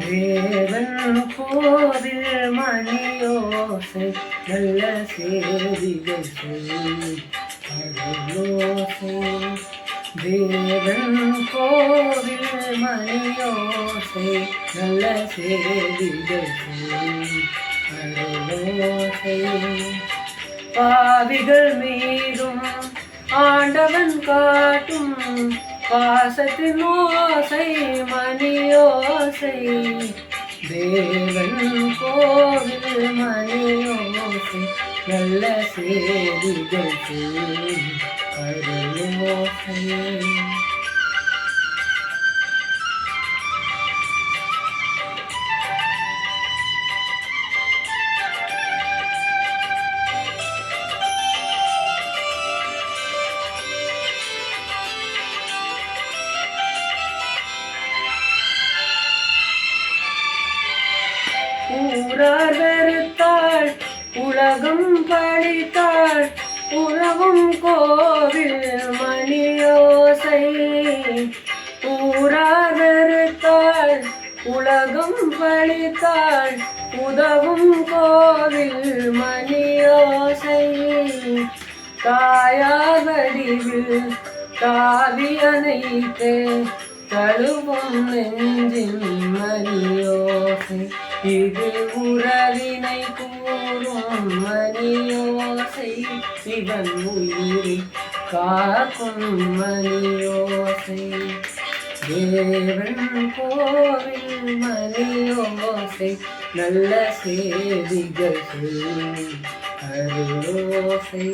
தேவன் கோவில் மணியோசை நல்ல சேதிகள் சொல்லி அருளோசை. தேவன் கோவில் மணியோசை நல்ல சேதிகள் சொல்லி அருளோசை. பாவிகள் மீதும் ஆண்டவன் காட்டும் பாசத்தின் ஓசை மணியோசை. தேவன் கோவில் மணியோசை நல்ல சேதிகள் சொல்லி அருளோசை. ஊரார் வெறுத்தாள் உலகம் பழித்தாள் உறவும் கோவில் மணியோசை. ஊரார் வெறுத்தாள் உலகம் பழித்தாள் உதவும் கோவில் மணியோசை. தாயார் வடிவில் தாவி அணைத்தே தழுவும் நெஞ்சின் மணியோசை. இது உறவினை கூறும் மணியோசை. இவன் உயிரை காக்கும் மணியோசை. தேவன் கோவில் மணியோசை நல்ல சேதிகள் சொல்லி அருளோசை.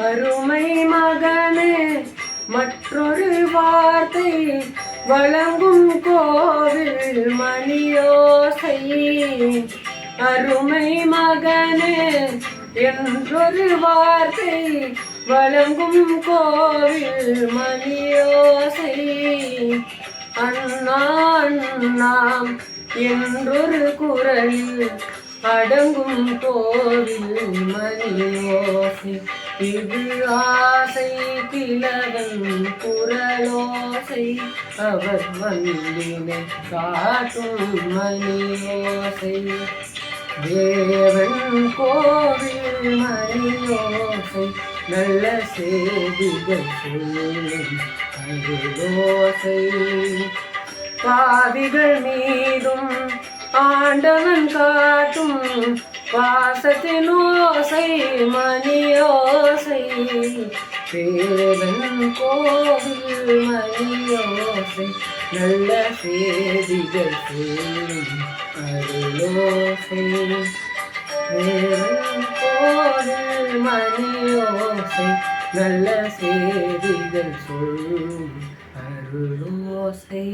அருமை மகனே மற்றொரு வார்த்தை வழங்கும் கோவில் மணியோசை. அருமை மகனே என்றொரு வார்த்தை வழங்கும் கோவில் மணியோசை. அண்ணா அண்ணாம் என்றொரு குரலில் அடங்கும் கோவில் மணியோசை. இது ஆசை கிழவன் குரலோசை. அவர் வந்தினை காட்டும் மணியோசை. தேவன் கோவில் மணியோசை நல்ல சேதிகள் சொல்லும் அருளோசை. பாவிகள் மீதும் ஆண்டவன் காட்டும் பாசத்தின் ஓசை மணியோசை. தேவன் கோவில் மணியோசை நல்ல சேதிகள் சொல்லும் அருளோசை. தேவன் கோவில் மணியோசை நல்ல சேதிகள் சொல்லும் அருளோசை.